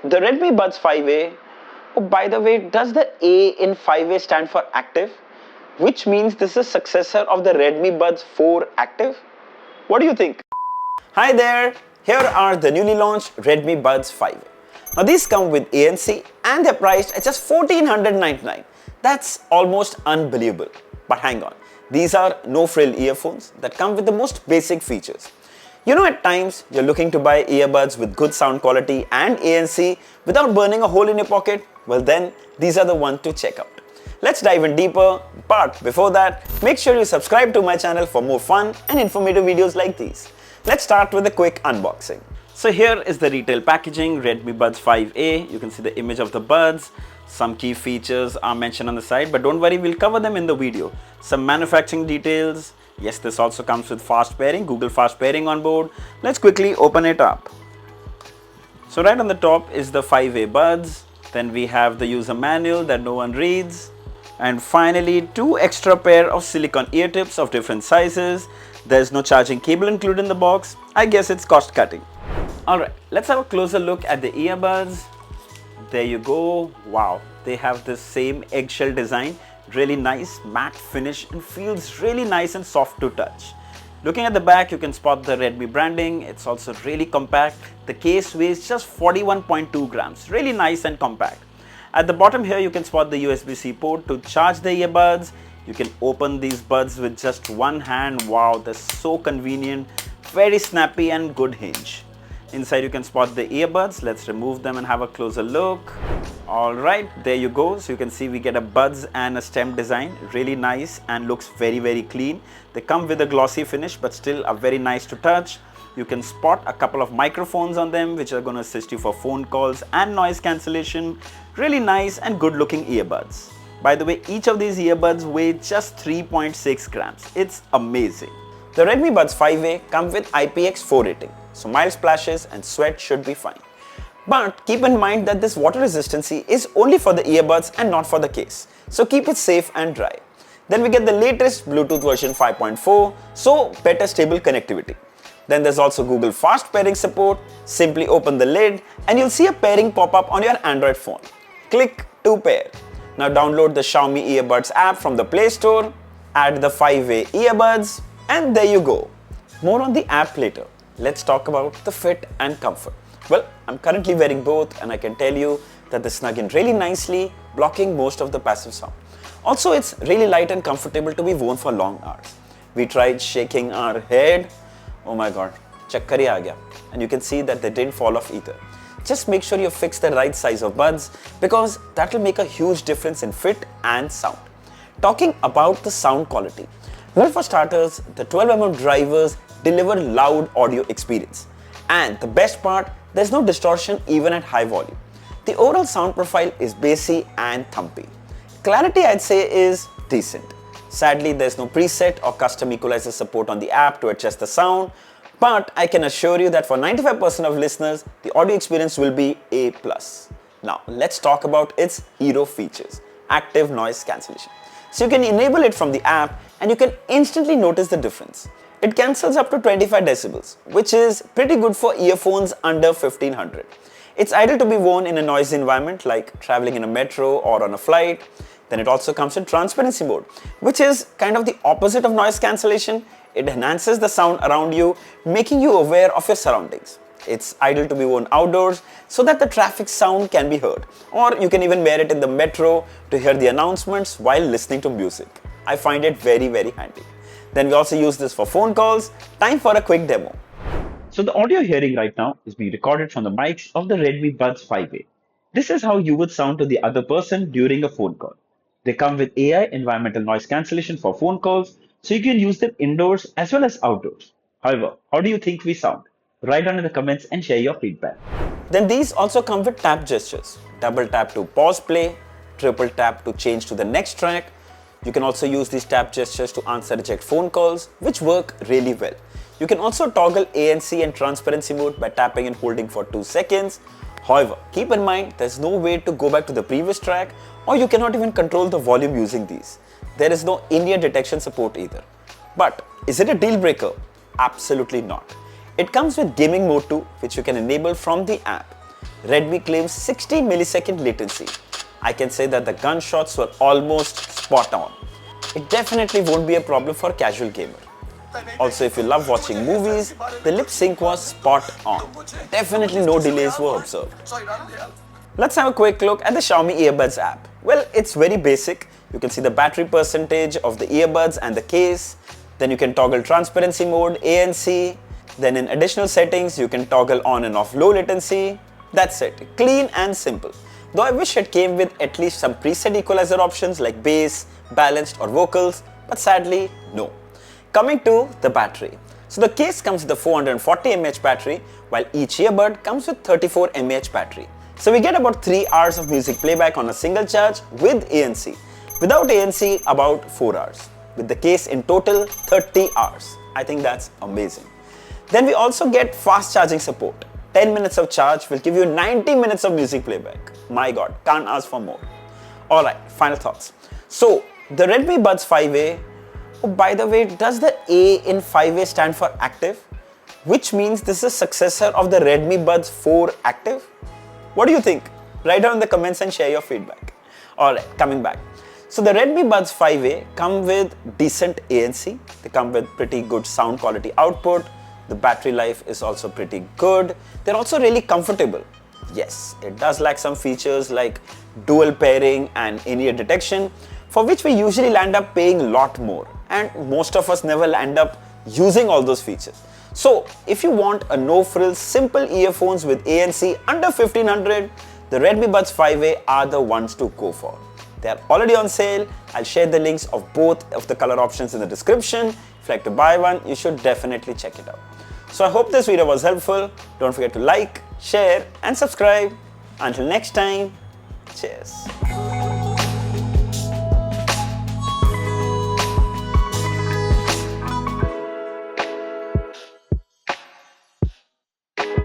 The Redmi Buds 5A. Oh, by the way, does the A in 5A stand for active? Which means this is successor of the Redmi Buds 4 active? What do you think? Hi there, here are the newly launched Redmi Buds 5A. Now these come with ANC and they're priced at just $1,499. That's almost unbelievable. But hang on, these are no-frill earphones that come with the most basic features. You know, at times you're looking to buy earbuds with good sound quality and ANC without burning a hole in your pocket? Well then, these are the ones to check out. Let's dive in deeper, but before that, make sure you subscribe to my channel for more fun and informative videos like these. Let's start with a quick unboxing. So here is the retail packaging, Redmi Buds 5A. You can see the image of the buds. Some key features are mentioned on the side, but don't worry, we'll cover them in the video. Some manufacturing details. Yes, this also comes with fast pairing, Google Fast Pairing on board. Let's quickly open it up. So right on the top is the 5A buds. Then we have the user manual that no one reads. And finally, 2 extra pair of silicone ear tips of different sizes. There's no charging cable included in the box. I guess it's cost cutting. Alright, let's have a closer look at the earbuds. There you go. Wow, they have this same eggshell design. Really nice matte finish and feels really nice and soft to touch. Looking at the back, you can spot the Redmi branding. It's also really compact. The case weighs just 41.2 grams. Really nice and compact. At the bottom here, you can spot the USB-C port to charge the earbuds. You can open these buds with just one hand. Wow, they're so convenient. Very snappy and good hinge. Inside you can spot the earbuds. Let's remove them and have a closer look. Alright, there you go. So you can see we get a buds and a stem design. Really nice and looks very clean. They come with a glossy finish but still are very nice to touch. You can spot a couple of microphones on them which are going to assist you for phone calls and noise cancellation. Really nice and good looking earbuds. By the way, each of these earbuds weigh just 3.6 grams. It's amazing. The Redmi Buds 5A come with IPX4 rating. So mild splashes and sweat should be fine. But keep in mind that this water resistancy is only for the earbuds and not for the case. So keep it safe and dry. Then we get the latest Bluetooth version 5.4, so better stable connectivity. Then there's also Google Fast Pairing support. Simply open the lid and you'll see a pairing pop up on your Android phone. Click to pair. Now download the Xiaomi Earbuds app from the Play Store, add the 5A earbuds, and there you go. More on the app later. Let's talk about the fit and comfort. Well, I'm currently wearing both and I can tell you that they snug in really nicely, blocking most of the passive sound. Also, it's really light and comfortable to be worn for long hours. We tried shaking our head. Oh my god, chakkar hi aa gaya. And you can see that they didn't fall off either. Just make sure you fix the right size of buds because that will make a huge difference in fit and sound. Talking about the sound quality. Well, for starters, the 12mm drivers deliver loud audio experience. And the best part, there's no distortion even at high volume. The overall sound profile is bassy and thumpy. Clarity, I'd say, is decent. Sadly, there's no preset or custom equalizer support on the app to adjust the sound, but I can assure you that for 95% of listeners, the audio experience will be A+. Now, let's talk about its hero features, active noise cancellation. So you can enable it from the app and you can instantly notice the difference. It cancels up to 25 decibels, which is pretty good for earphones under 1500. It's ideal to be worn in a noisy environment like traveling in a metro or on a flight. Then it also comes in transparency mode, which is kind of the opposite of noise cancellation. It enhances the sound around you, making you aware of your surroundings. It's ideal to be worn outdoors so that the traffic sound can be heard. Or you can even wear it in the metro to hear the announcements while listening to music. I find it very handy. Then we also use this for phone calls. Time for a quick demo. So the audio you're hearing right now is being recorded from the mics of the Redmi Buds 5A. This is how you would sound to the other person during a phone call. They come with AI environmental noise cancellation for phone calls, so you can use them indoors as well as outdoors. However, how do you think we sound? Write down in the comments and share your feedback. Then these also come with tap gestures. Double tap to pause play, triple tap to change to the next track. You can also use these tap gestures to answer reject phone calls, which work really well. You can also toggle ANC and transparency mode by tapping and holding for 2 seconds. However, keep in mind there's no way to go back to the previous track, or you cannot even control the volume using these. There is no in-ear detection support either. But is it a deal breaker? Absolutely not. It comes with gaming mode too, which you can enable from the app. Redmi claims 60 millisecond latency. I can say that the gunshots were almost spot on. It definitely won't be a problem for casual gamer. Also, if you love watching movies, the lip sync was spot on. Definitely no delays were observed. Let's have a quick look at the Xiaomi earbuds app. Well, it's very basic. You can see the battery percentage of the earbuds and the case. Then you can toggle transparency mode, ANC. Then in additional settings, you can toggle on and off low latency. That's it. Clean and simple. Though I wish it came with at least some preset equalizer options like bass, balanced or vocals, but sadly, no. Coming to the battery. So the case comes with a 440 mAh battery, while each earbud comes with 34 mAh battery. So we get about 3 hours of music playback on a single charge with ANC. Without ANC, about 4 hours. With the case in total, 30 hours. I think that's amazing. Then we also get fast charging support. 10 minutes of charge will give you 90 minutes of music playback. My god, can't ask for more. Alright, final thoughts. So, the Redmi Buds 5A, oh, by the way, does the A in 5A stand for active? Which means this is a successor of the Redmi Buds 4 active? What do you think? Write down in the comments and share your feedback. Alright, coming back. So the Redmi Buds 5A come with decent ANC. They come with pretty good sound quality output. The battery life is also pretty good. They're also really comfortable. Yes, it does lack some features like dual pairing and in-ear detection, for which we usually land up paying a lot more. And most of us never end up using all those features. So if you want a no-frills simple earphones with ANC under 1500, the Redmi Buds 5A are the ones to go for. They are already on sale. I'll share the links of both of the color options in the description. If you'd like to buy one, you should definitely check it out. So I hope this video was helpful. Don't forget to like, share and subscribe. Until next time, cheers.